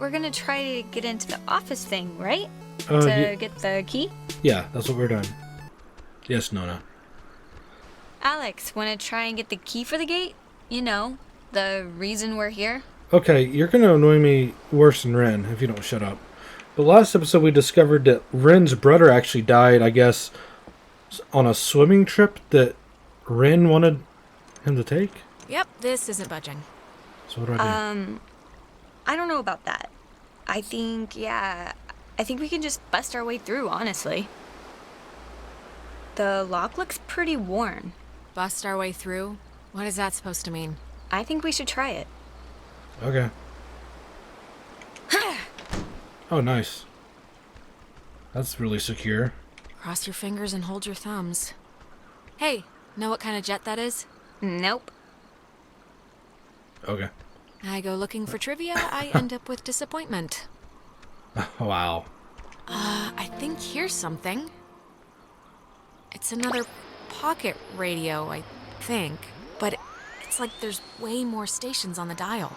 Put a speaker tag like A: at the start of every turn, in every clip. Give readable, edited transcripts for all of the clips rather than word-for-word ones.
A: we're gonna try to get into the office thing, right? Get the key?
B: Yeah, that's what we're doing. Yes, Nona.
A: Alex, wanna try and get the key for the gate? You know, the reason we're here?
B: Okay, you're gonna annoy me worse than Ren if you don't shut up. The last episode we discovered that Ren's brother actually died, I guess, on a swimming trip that Ren wanted him to take?
C: Yep, this isn't budging.
B: So what do I do?
A: I don't know about that. I think we can just bust our way through, honestly. The lock looks pretty worn.
C: Bust our way through? What is that supposed to mean?
A: I think we should try it.
B: Okay. Oh, nice. That's really secure.
C: Cross your fingers and hold your thumbs. Hey, know what kind of jet that is?
A: Nope.
B: Okay.
C: I go looking for trivia, I end up with disappointment.
B: Wow.
C: I think here's something. It's another pocket radio, I think. But it's like there's way more stations on the dial.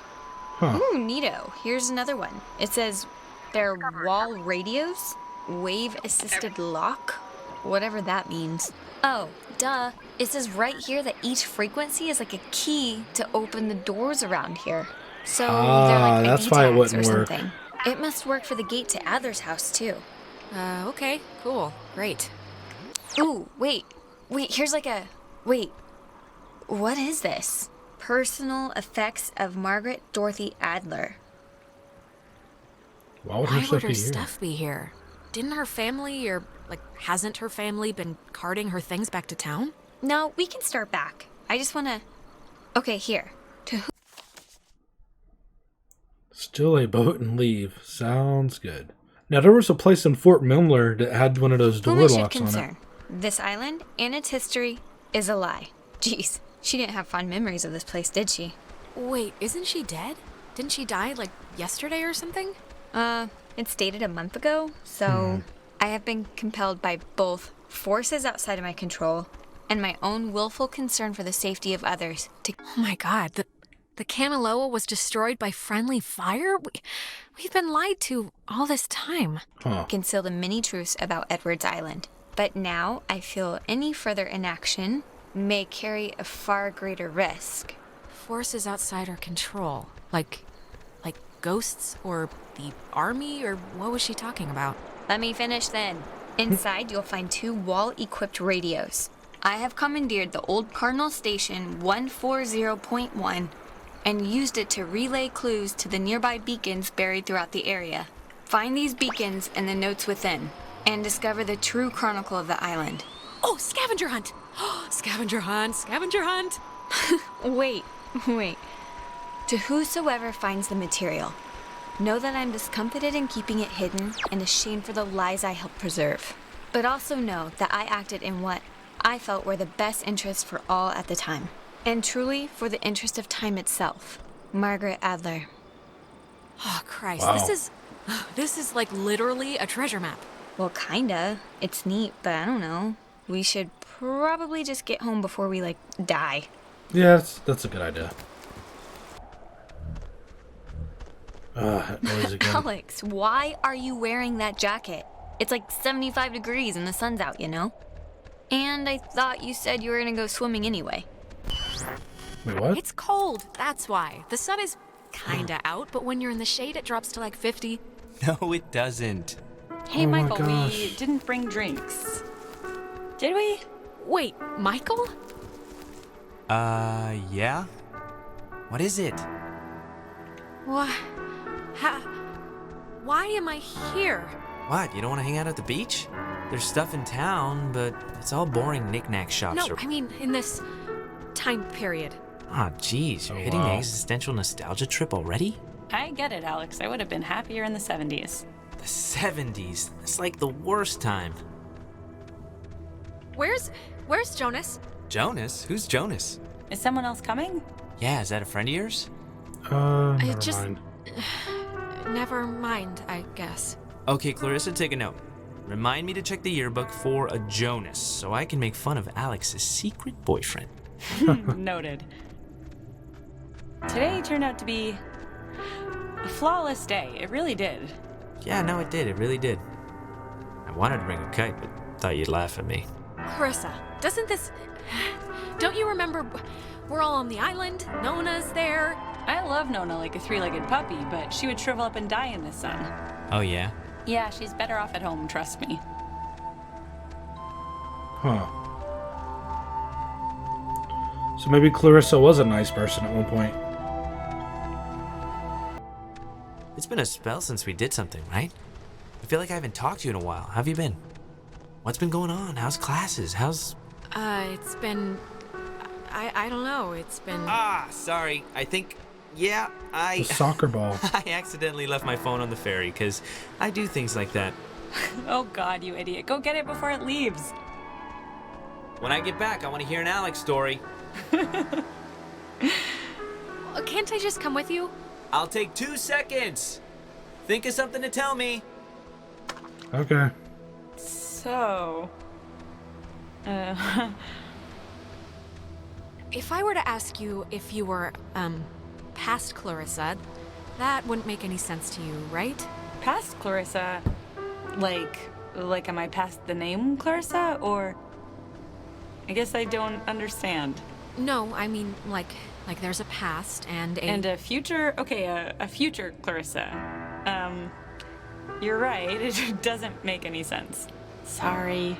B: Huh.
A: Ooh, neato. Here's another one. It says they're wall radios, wave-assisted lock, whatever that means. Oh, duh. It says right here that each frequency is like a key to open the doors around here. So they're like
B: that's
A: ID
B: why it
A: tags
B: wouldn't
A: or
B: work.
A: something. It must work for the gate to Adler's house, too.
C: Okay, cool, great.
A: Ooh, wait, here's like a... Wait, what is this? Personal effects of Margaret Dorothy Adler.
B: Why would
C: Why
B: her
C: would
B: stuff
C: her
B: be here?
C: stuff be here? Didn't her family, or, like, hasn't her family been carting her things back to town?
A: No, we can start back. I just wanna... Okay, here. To who...
B: Still a boat and leave. Sounds good. Now, there was a place in Fort Milner that had one of those door
A: Whom it should
B: locks on it.
A: concern. This island and its history is a lie. Jeez, she didn't have fond memories of this place, did she?
C: Wait, isn't she dead? Didn't she die, like, yesterday or something?
A: It's dated a month ago, so I have been compelled by both forces outside of my control and my own willful concern for the safety of others to
C: Oh my god, the Kanaloa was destroyed by friendly fire? We've been lied to all this time.
B: Huh.
A: conceal the many truths about Edwards Island. But now I feel any further inaction may carry a far greater risk.
C: Forces outside our control. Like ghosts or the army, or what was she talking about?
A: Let me finish then. Inside, you'll find 2 wall-equipped radios. I have commandeered the old Cardinal Station 140.1 and used it to relay clues to the nearby beacons buried throughout the area. Find these beacons and the notes within, and discover the true chronicle of the island.
C: Oh, scavenger hunt! Scavenger hunt, scavenger hunt!
A: Wait. To whosoever finds the material, know that I'm discomfited in keeping it hidden and ashamed for the lies I helped preserve. But also know that I acted in what I felt were the best interests for all at the time. And truly for the interest of time itself. Margaret Adler.
C: Oh, Christ,
B: Wow.
C: this is like literally a treasure map.
A: Well, kinda. It's neat, but I don't know. We should probably just get home before we, die.
B: Yeah, that's a good idea. That noise again.
A: Alex, why are you wearing that jacket? It's like 75 degrees and the sun's out, you know? And I thought you said you were gonna go swimming anyway.
B: Wait, what?
C: It's cold, that's why. The sun is kinda out, but when you're in the shade, it drops to like 50.
D: No, it doesn't.
E: Hey,
B: Oh my
E: Michael, we
B: gosh.
E: didn't bring drinks. Did we?
C: Wait, Michael?
D: Yeah? What is it?
C: What? Why am I here?
D: What, you don't want to hang out at the beach? There's stuff in town, but it's all boring knick-knack shops.
C: No, I mean, in this time period.
D: Ah, jeez, you're
B: Oh,
D: hitting the
B: wow.
D: existential nostalgia trip already?
E: I get it, Alex. I would have been happier in the 70s.
D: The 70s. That's like the worst time.
C: Where's Jonas?
D: Jonas? Who's Jonas?
E: Is someone else coming?
D: Yeah, is that a friend of yours?
B: Never
C: just-
B: mind.
C: Never mind, I guess.
D: Okay, Clarissa, take a note. Remind me to check the yearbook for a Jonas, so I can make fun of Alex's secret boyfriend.
E: Noted. Today turned out to be a flawless day. It really did.
D: Yeah, no, it did. It really did. I wanted to bring a kite, but thought you'd laugh at me.
C: Clarissa, doesn't this... Don't you remember we're all on the island? Nona's there.
E: I love Nona like a three-legged puppy, but she would shrivel up and die in the sun.
D: Oh, yeah?
E: Yeah, she's better off at home, trust me.
B: Huh. So maybe Clarissa was a nice person at one point.
D: It's been a spell since we did something, right? I feel like I haven't talked to you in a while. How have you been? What's been going on? How's classes?
C: It's been... I don't know. It's been...
D: Sorry. I think... Yeah,
B: The soccer ball.
D: I accidentally left my phone on the ferry, because I do things like that.
E: Oh God, you idiot. Go get it before it leaves.
D: When I get back, I want to hear an Alex story.
C: Can't I just come with you?
D: I'll take 2 seconds. Think of something to tell me.
B: Okay.
E: So...
C: If I were to ask you if you were, past Clarissa, that wouldn't make any sense to you, right?
E: Past Clarissa? Like am I past the name Clarissa, or... I guess I don't understand.
C: No, I mean, like there's a past and a...
E: And a future? Okay, a future Clarissa. You're right, it doesn't make any sense. Sorry.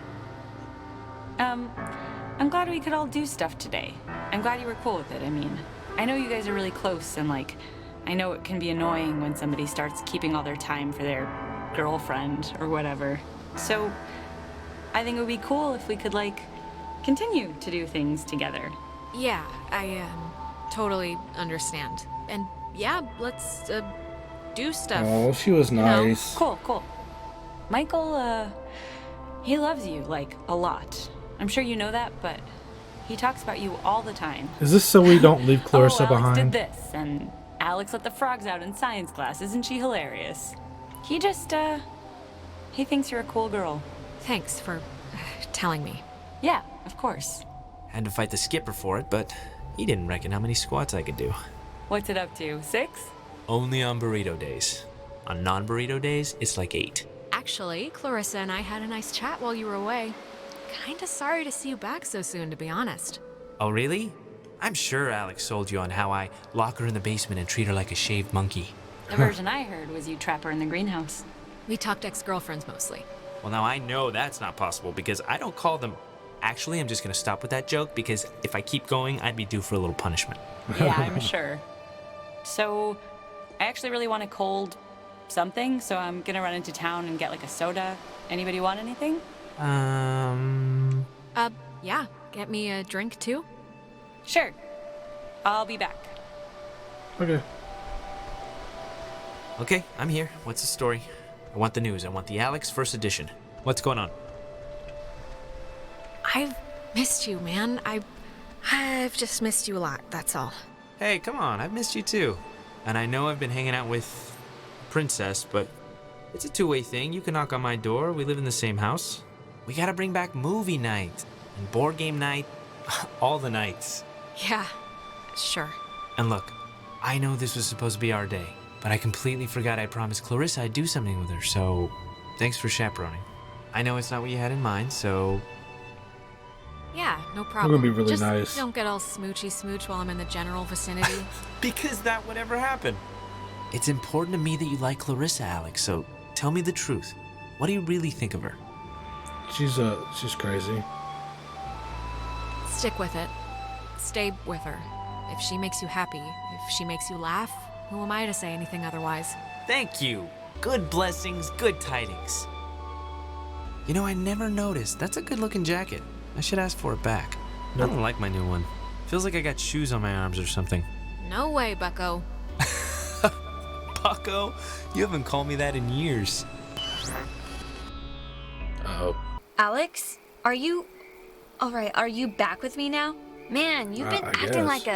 E: I'm glad we could all do stuff today. I'm glad you were cool with it, I mean. I know you guys are really close, and I know it can be annoying when somebody starts keeping all their time for their girlfriend or whatever. So, I think it would be cool if we could, continue to do things together.
C: Yeah, I, totally understand. And yeah, let's, do stuff.
B: Oh, she was
C: know?
B: nice.
E: Cool. Michael, he loves you, a lot. I'm sure you know that, but he talks about you all the time.
B: Is this so we don't leave Clarissa
E: Alex
B: behind?
E: did this, and Alex let the frogs out in science class. Isn't she hilarious? He just, he thinks you're a cool girl.
C: Thanks for telling me.
E: Yeah, of course.
D: Had to fight the skipper for it, but he didn't reckon how many squats I could do.
E: What's it up to, 6?
D: Only on burrito days. On non-burrito days, it's like 8.
C: Actually, Clarissa and I had a nice chat while you were away. Kinda sorry to see you back so soon, to be honest.
D: Oh, really? I'm sure Alex sold you on how I lock her in the basement and treat her like a shaved monkey.
E: The version I heard was you trap her in the greenhouse.
C: We talked ex-girlfriends mostly.
D: Well, now I know that's not possible because I don't call them... Actually, I'm just gonna stop with that joke because if I keep going, I'd be due for a little punishment.
E: Yeah, I'm sure. So, I actually really want a cold something, so I'm gonna run into town and get a soda. Anybody want anything?
C: Yeah, get me a drink too?
E: Sure. I'll be back.
B: Okay.
D: Okay, I'm here. What's the story? I want the news. I want the Alex first edition. What's going on?
C: I've missed you, man. I've just missed you a lot, that's all.
D: Hey, come on. I've missed you too. And I know I've been hanging out with Princess, but it's a two-way thing. You can knock on my door. We live in the same house. We gotta bring back movie night and board game night. All the nights.
C: Yeah, sure.
D: And look, I know this was supposed to be our day, but I completely forgot I promised Clarissa I'd do something with her, so thanks for chaperoning. I know it's not what you had in mind, so...
C: Yeah, no problem.
B: gonna be really
C: just
B: nice.
C: Don't get all smoochy smooch while I'm in the general vicinity.
D: Because that would ever happen. It's important to me that you like Clarissa, Alex, so tell me the truth. What do you really think of her?
B: She's crazy.
C: Stick with it. Stay with her. If she makes you happy, if she makes you laugh, who am I to say anything otherwise?
D: Thank you. Good blessings, good tidings. You know, I never noticed. That's a good-looking jacket. I should ask for it back.
B: Nope.
D: I don't like my new one. Feels like I got shoes on my arms or something.
C: No way, bucko.
D: Paco, you haven't called me that in years.
B: Oh.
A: Alex, are you... Alright, are you back with me now? Man, you've been
B: I
A: acting
B: guess.
A: like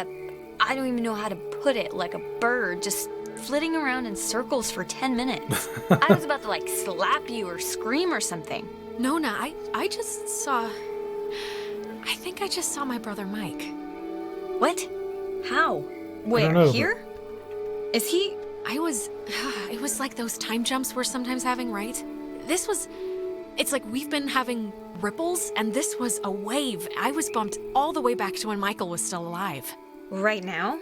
A: I don't even know how to put it, like a bird, just flitting around in circles for 10 minutes. I was about to, slap you or scream or something.
C: Nona, I just saw... I think I just saw my brother Mike.
A: What? How?
B: know,
A: Where?
B: but-
A: Here? Is he...
C: It was like those time jumps we're sometimes having, right? It's like we've been having ripples, and this was a wave. I was bumped all the way back to when Michael was still alive.
A: Right now?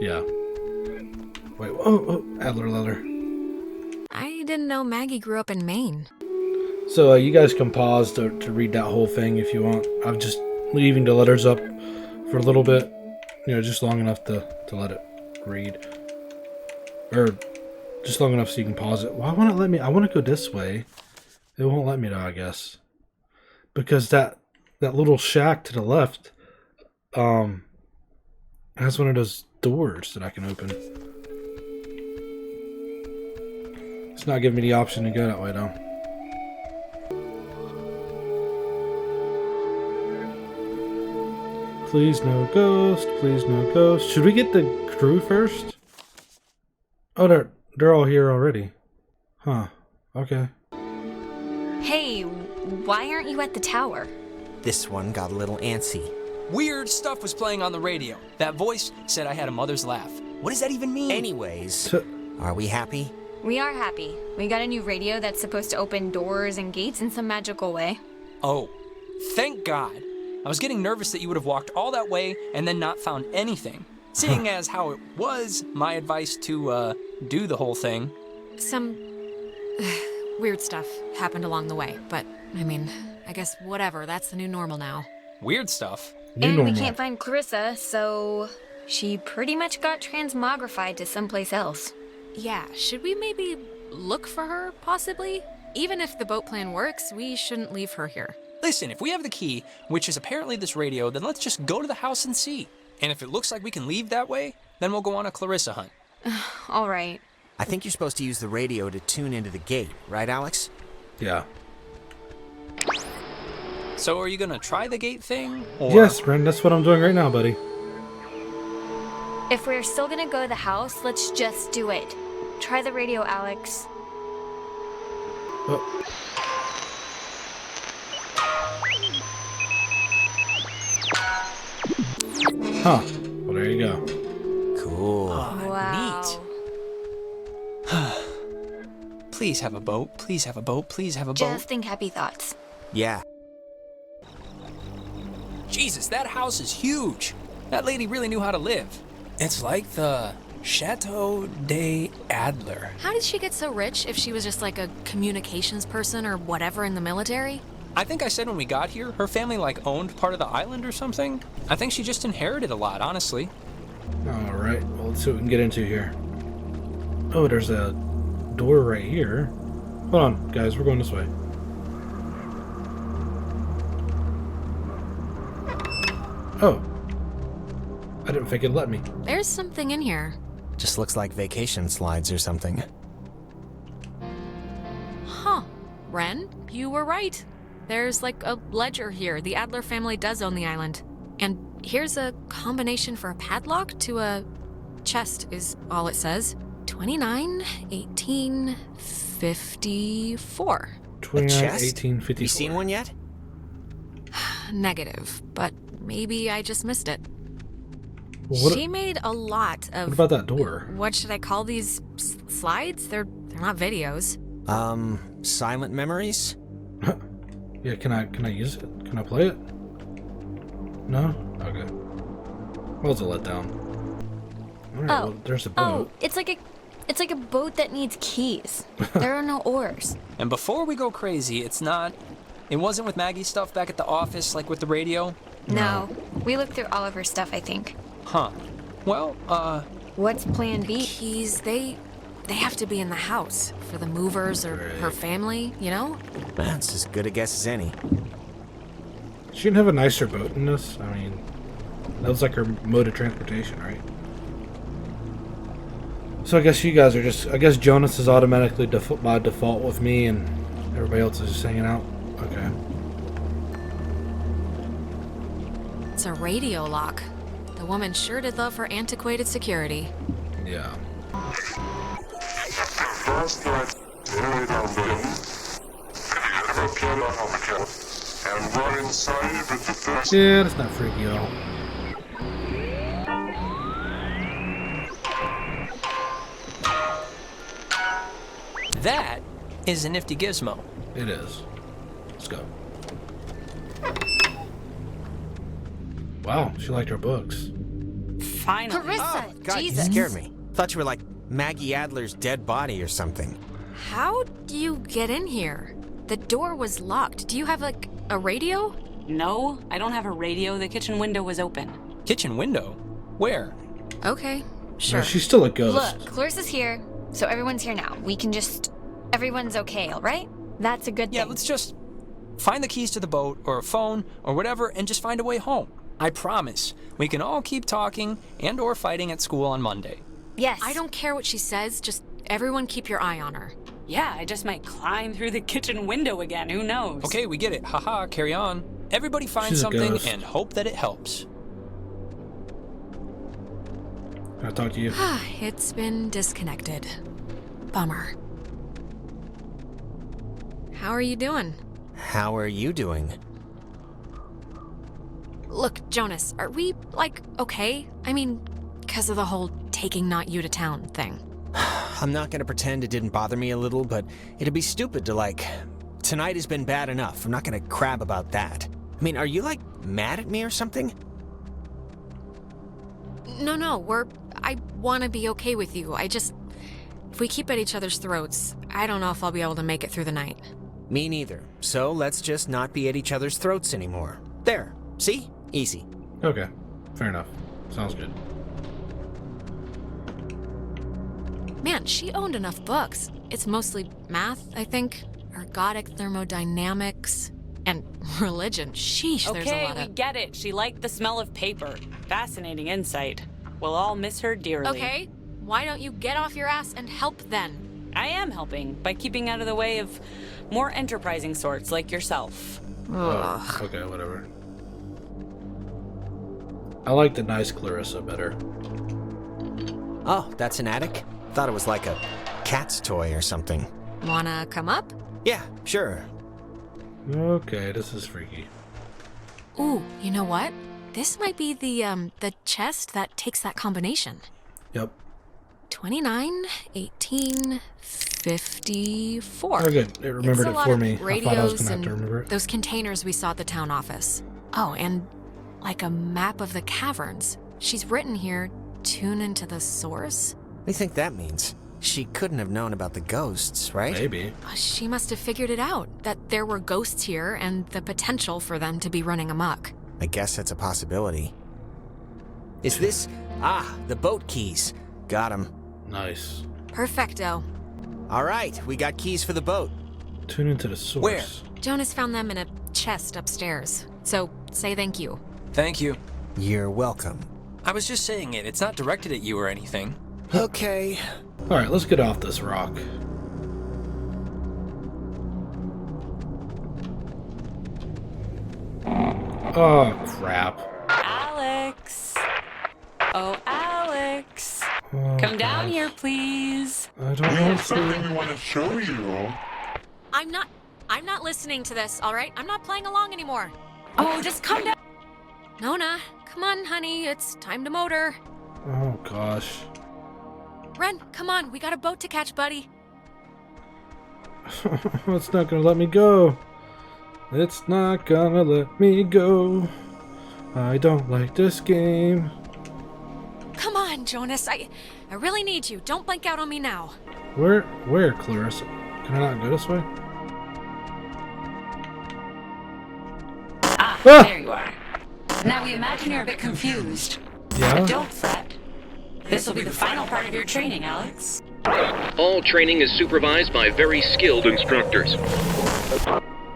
B: Yeah. Wait, oh, Adler.
C: I didn't know Maggie grew up in Maine.
B: So, you guys can pause to read that whole thing if you want. I'm just leaving the letters up for a little bit. Just long enough to let it read. Or just long enough so you can pause it. Why won't it let me? I want to go this way. It won't let me though, I guess. Because that little shack to the left has one of those doors that I can open. It's not giving me the option to go that way though. Please no ghost, please no ghost. Should we get the crew first? Oh, they're all here already. Huh. Okay.
A: Hey, why aren't you at the tower?
F: This one got a little antsy.
G: Weird stuff was playing on the radio. That voice said I had a mother's laugh. What does that even mean?
F: Anyways, are we happy?
A: We are happy. We got a new radio that's supposed to open doors and gates in some magical way.
G: Oh, thank God. I was getting nervous that you would have walked all that way and then not found anything. Seeing as how it was my advice to, do the whole thing.
C: Some weird stuff happened along the way, but, I guess whatever, that's the new normal now.
G: Weird stuff?
A: And we can't find Clarissa, so she pretty much got transmogrified to someplace else.
C: Yeah, should we maybe look for her, possibly? Even if the boat plan works, we shouldn't leave her here.
G: Listen, if we have the key, which is apparently this radio, then let's just go to the house and see. And if it looks like we can leave that way, then we'll go on a Clarissa hunt.
A: All right.
F: I think you're supposed to use the radio to tune into the gate, right, Alex?
B: Yeah.
G: So are you gonna try the gate thing? Or...
B: Yes, Ren, that's what I'm doing right now, buddy.
A: If we're still gonna go to the house, let's just do it. Try the radio, Alex.
B: Oh. Huh. Well, there you go.
F: Cool.
A: Wow.
G: Neat. Please have a boat. Please have a boat. Please have a boat.
A: Just think happy thoughts.
F: Yeah.
G: Jesus, that house is huge. That lady really knew how to live. It's like the Chateau de Adler.
C: How did she get so rich if she was just like a communications person or whatever in the military?
G: I think I said when we got here, her family owned part of the island or something. I think she just inherited a lot, honestly.
B: Alright, well, let's see what we can get into here. Oh, there's a door right here. Hold on, guys, we're going this way. Oh. I didn't think it'd let me.
C: There's something in here.
F: Just looks like vacation slides or something.
C: Huh. Ren, you were right. There's like a ledger here. The Adler family does own the island. And here's a combination for a padlock to a chest is all it says. 29, 18, 54.
B: 29,
F: chest?
B: 18, 54.
F: You seen one yet?
C: Negative, but maybe I just missed it.
B: Well,
C: She made a lot of...
B: what about that door?
C: What should I call these slides? They're not videos.
F: Silent memories?
B: Yeah, can I use it? Can I play it? No? Okay. Well, it's a letdown. Alright, well, there's a boat.
A: It's like a boat that needs keys. There are no oars.
G: And before we go crazy, it wasn't with Maggie's stuff back at the office, like with the radio?
A: No. We looked through all of her stuff, I think.
G: Huh. Well,
A: What's plan B?
C: Keys, they have to be in the house for the movers or her family, you know?
F: That's as good a guess as any.
B: She didn't have a nicer boat in this. I mean, that was like her mode of transportation, right? So I guess you guys are just... I guess Jonas is automatically by default with me and everybody else is just hanging out. Okay.
C: It's a radio lock. The woman sure did love her antiquated security.
B: Yeah.
H: First right, nearly down bottom. Have a killer on the count. And run inside with the first.
B: Yeah, that's not freaky at all.
G: That is a nifty gizmo.
B: It is. Let's go. Wow, she liked her books.
E: Finally.
A: Clarissa,
F: Oh, God,
A: Jesus.
F: you scared me. Thought you were like Maggie Adler's dead body or something.
C: How do you get in here? The door was locked. Do you have, like, a radio?
E: No, I don't have a radio. The kitchen window was open.
G: Kitchen window? Where?
C: Okay,
B: No,
C: sure.
B: she's still a ghost.
A: Look, Clarissa's here, so everyone's here now. We can just... Everyone's okay, all right? That's a good
G: Yeah,
A: thing.
G: let's just find the keys to the boat or a phone or whatever and just find a way home. I promise. We can all keep talking and or fighting at school on Monday.
A: Yes.
C: I don't care what she says, just everyone keep your eye on her.
E: Yeah, I just might climb through the kitchen window again. Who knows?
G: Okay, we get it. Haha, carry on. Everybody find
B: She's a
G: something
B: ghost.
G: and hope that it helps.
B: Can I talk to you?
C: It's been disconnected. Bummer. How are you doing?
F: How are you doing?
C: Look, Jonas, are we, like, okay? I mean, because of the whole taking not you to town thing.
F: I'm not gonna pretend it didn't bother me a little, but it'd be stupid to like... Tonight has been bad enough. I'm not gonna crab about that. I mean, are you like mad at me or something?
C: No, I want to be okay with you. If we keep at each other's throats, I don't know if I'll be able to make it through the night.
F: Me neither. So let's just not be at each other's throats anymore. There. See? Easy.
B: Okay, fair enough. Sounds good.
C: Man, she owned enough books. It's mostly math, I think, ergodic thermodynamics, and religion. Sheesh, there's a
E: Okay,
C: lot
E: we
C: of...
E: get it. She liked the smell of paper. Fascinating insight. We'll all miss her dearly.
C: Okay, why don't you get off your ass and help then?
E: I am helping by keeping out of the way of more enterprising sorts like yourself.
B: Oh, okay, whatever. I like the nice Clarissa better.
F: Oh, that's an attic? Thought it was like a cat's toy or something.
C: Wanna come up?
F: Yeah, sure.
B: Okay, this is freaky.
C: Ooh, you know what? This might be the chest that takes that combination.
B: Yep.
C: 29, 18, 54.
B: Oh, good. It remembered
C: It's a
B: it
C: lot
B: for
C: of
B: me. I thought I was
C: radios
B: gonna have to
C: and
B: remember it.
C: those containers we saw at the town office. Oh, and like a map of the caverns. She's written here, tune into the source.
F: What do you think that means? She couldn't have known about the ghosts, right?
B: Maybe.
C: She must have figured it out, that there were ghosts here and the potential for them to be running amok.
F: I guess that's a possibility. Is this... Ah, the boat keys. Got 'em.
B: Nice.
C: Perfecto.
F: All right, we got keys for the boat.
B: Tune into the source.
G: Where?
C: Jonas found them in a chest upstairs, so say thank you.
G: Thank you.
F: You're welcome.
G: I was just saying it. It's not directed at you or anything.
F: Okay.
B: All right, let's get off this rock. Oh, crap.
E: Alex! Oh, Alex!
B: Oh,
E: Come down
B: gosh.
E: here, please.
B: I don't
H: We
B: know.
H: have something we want to show you.
C: I'm not listening to this, all right? I'm not playing along anymore.
E: Oh, just come down.
C: Nona, come on, honey. It's time to motor.
B: Oh, gosh.
C: Ren, come on. We got a boat to catch, buddy.
B: It's not gonna let me go. It's not gonna let me go. I don't like this game.
C: Come on, Jonas. I really need you. Don't blank out on me now.
B: Where, Clarissa? Can I not go this way?
E: Ah,
B: Ah!
E: there you are. Now we imagine you're a bit confused.
B: Yeah?
E: But don't fret. This will be the final part of your training, Alex.
I: All training is supervised by very skilled instructors.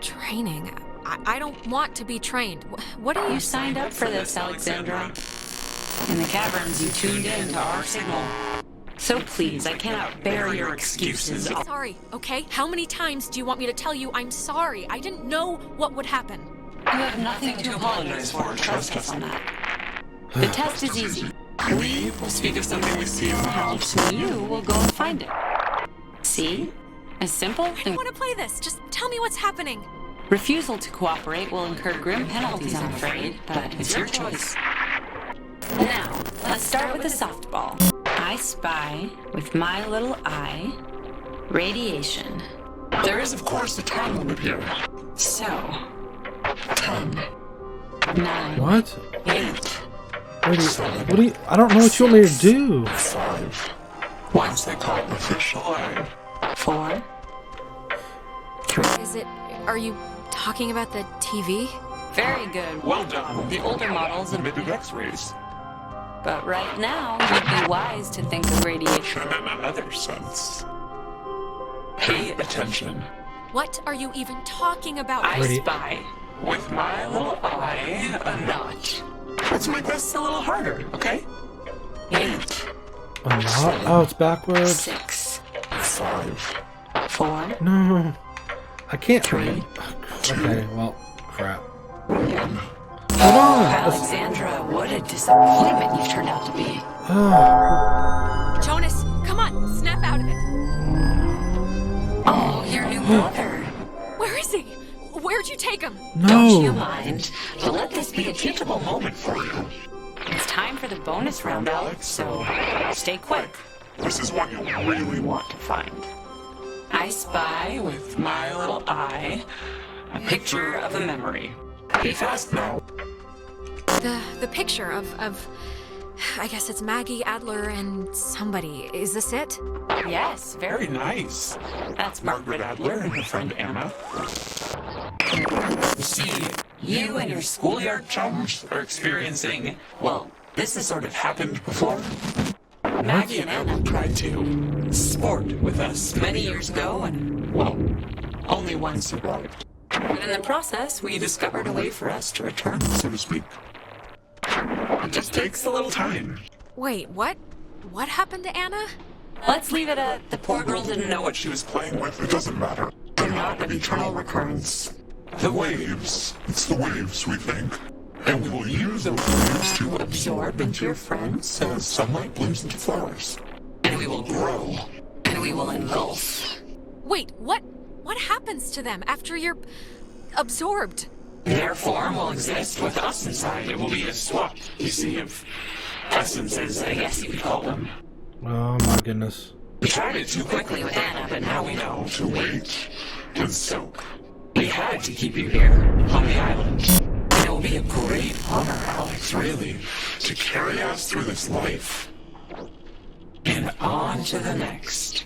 C: Training? I don't want to be trained. What are
E: You
C: you...
E: signed up for this, Alexandra. In the caverns, you tuned in to our signal. So please, I cannot bear your excuses.
C: Sorry, okay? How many times do you want me to tell you I'm sorry? I didn't know what would happen.
E: You have nothing to apologize for. Trust us on that. The test is easy. We will speak of something we see in the house, and you will go and find it. See? As simple
C: I don't want to play this. Just tell me what's happening.
E: Refusal to cooperate will incur grim penalties, I'm afraid, but it's your choice. Now, let's start with the softball. I spy with my little eye Radiation.
H: There is, of course, a time limit here.
E: So, 10, 9,
B: What?
E: 8,
B: What do you... I don't know what you want me to do.
H: 5. Once they call it official,
E: 4,
C: Is it. Are you talking about the TV?
E: very good.
H: well done.
E: The older models have
H: Emitted X-rays.
E: But right now, you'd be wise to think of radiation.
H: In another sense. Pay attention.
C: What are you even talking about?
E: I
B: Radi-
E: spy.
H: With my little eye, a notch. Let's make this a little harder, okay?
E: 8,
B: A lot? Oh, it's backwards.
E: 6,
H: 5.
E: 4,
B: No. I can't.
E: 3,
B: Okay, well, crap.
H: 1.
B: Hold on.
E: Alexandra, what a disappointment you've turned out to be.
C: Jonas, come on, snap out of it.
E: Oh, your new brother.
C: Where is he? Where'd you take him?
E: Don't you
B: No.
E: mind? But let this be a teachable moment for you. It's time for the bonus round, Alex, so stay quick.
H: This is one you'll really want to find.
E: I spy with my little eye a picture of a memory.
H: Be fast now.
C: The picture of I guess it's Maggie, Adler, and somebody. Is this it?
E: Yes, very.
H: Very nice.
E: That's
H: Margaret Adler and her friend Anna.
E: See, you and your schoolyard chums are experiencing, well, this has sort of happened before. Maggie and Anna tried to sport with us many years ago, and, well, only one survived. But in the process, we discovered a way for us to return.
H: So to speak. It just takes a little time.
C: Wait, what? What happened to Anna?
E: Let's leave it at the poor girl didn't know what she
H: She was playing with, it doesn't matter. They're not an eternal recurrence. The waves. It's the waves, we think. And we will use those waves to
E: absorb into your friends,
H: as sunlight blooms into flowers.
E: and we will grow, and we will engulf.
C: Wait, what? What happens to them after you're absorbed?
E: Their form will exist with us inside. It will be a swap, you see, of essences, I guess you could call them.
B: Oh my goodness.
E: We tried it too quickly with Anna, but now we know.
H: To wait and soak.
E: We had to keep you here, on the island. And it will be a great honor, Alex, really,
H: To carry us through this life.
E: and on to the next.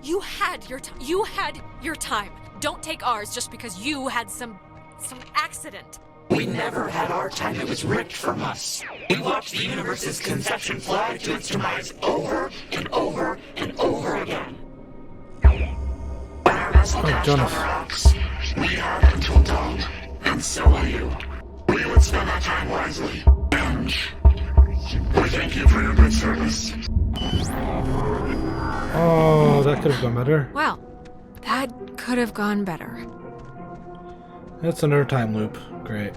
C: You had your time. You had your time. Don't take ours just because you had some accident.
E: We never had our time. It was ripped from us. We watched the universe's conception fly to its demise over and over and over again. When our vessel dashed on
B: Jonas.
E: our rocks,
H: We had until dawn, and so will you. We would spend our time wisely. And we thank you for your good service.
B: Oh, that could have gone better.
C: Well, that could have gone better.
B: That's another time loop. Great.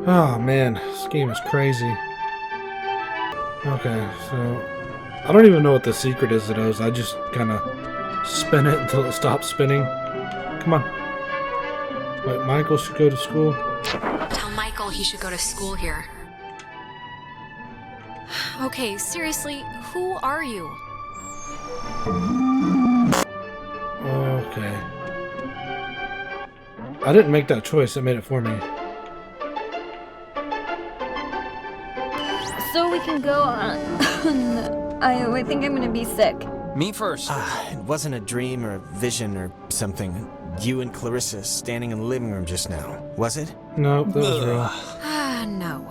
B: Oh man, this game is crazy. Okay, so I don't even know what the secret is to those. I just kind of spin it until it stops spinning. Come on. Wait, Michael should go to school.
C: Tell Michael he should go to school here. Okay, seriously, who are you?
B: Okay. I didn't make that choice. It made it for me.
A: So we can go on. I think I'm gonna be sick.
G: Me first.
F: It wasn't a dream or a vision or something. You and Clarissa standing in the living room just now, was it?
B: Nope, that was real.
C: No.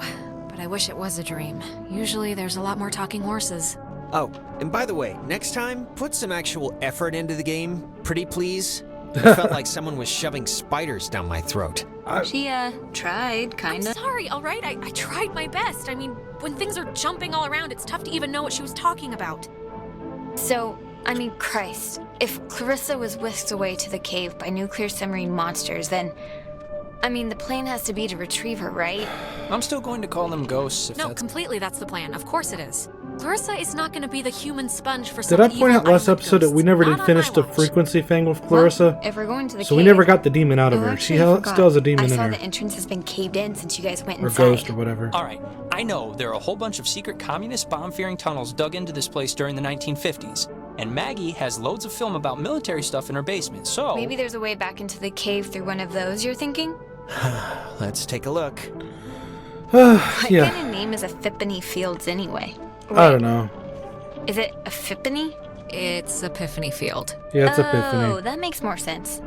C: But I wish it was a dream. Usually there's a lot more talking horses.
F: Oh, and by the way, next time, put some actual effort into the game, pretty please. It felt like someone was shoving spiders down my throat.
A: She, tried,
C: I'm
A: kinda.
C: sorry, alright? I tried my best. I mean, when things are jumping all around, it's tough to even know what she was talking about.
A: So, I mean, Christ, if Clarissa was whisked away to the cave by nuclear submarine monsters, then, I mean, the plan has to be to retrieve her, right?
G: I'm still going to call them ghosts if
C: No,
G: that's...
C: completely that's the plan. Of course it is. Clarissa is not going to be the human sponge for
B: Did
C: some
B: I point out
C: evil
B: last
C: island
B: episode that we
C: ghosts.
B: never
C: Not
B: did
C: on
B: finish
C: my
B: the
C: watch.
B: frequency thing with Clarissa?
A: If we're going to the
B: So
A: cave,
B: we never got the demon out of
A: Oh,
B: her.
A: actually,
B: She
A: I
B: still
A: forgot.
B: has a demon
A: I
B: in
A: saw
B: her.
A: the entrance has been caved in since you guys went
B: Or
A: inside.
B: ghost or whatever.
G: All right, I know there are a whole bunch of secret communist bomb-fearing tunnels dug into this place during the 1950s. And Maggie has loads of film about military stuff in her basement, so...
A: Maybe there's a way back into the cave through one of those, you're thinking?
F: Let's take a look.
A: What
B: Yeah,
A: kind of name is Epiphany Fields anyway?
B: I don't know.
A: Is it Epiphany?
C: It's Epiphany Field.
B: Yeah, it's
A: Oh,
B: Epiphany.
A: that makes more sense.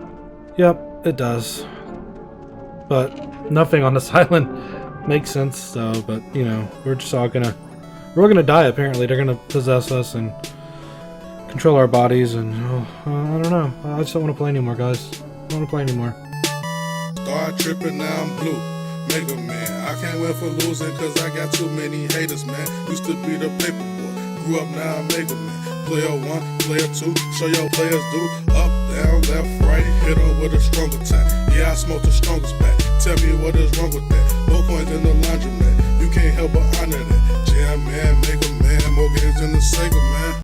B: Yep, it does. But nothing on this island makes sense, so, but, you know, we're just all gonna... We're all gonna die, apparently. They're gonna possess us and control our bodies, and, I don't know. I just don't want to play anymore, guys. I don't want to play anymore.
J: Start tripping, now I'm blue. Mega Man, I can't win for losing cause I got too many haters, man. Used to be the paper boy, grew up now I'm Mega Man. Player 1, player 2, show your players do. Up, down, left, right, hit 'em with a strong attack. Yeah, I smoke the strongest pack. Tell me what is wrong with that. No coins in the laundromat, you can't help but honor that. Jam man, Mega Man, more games than the Sega man.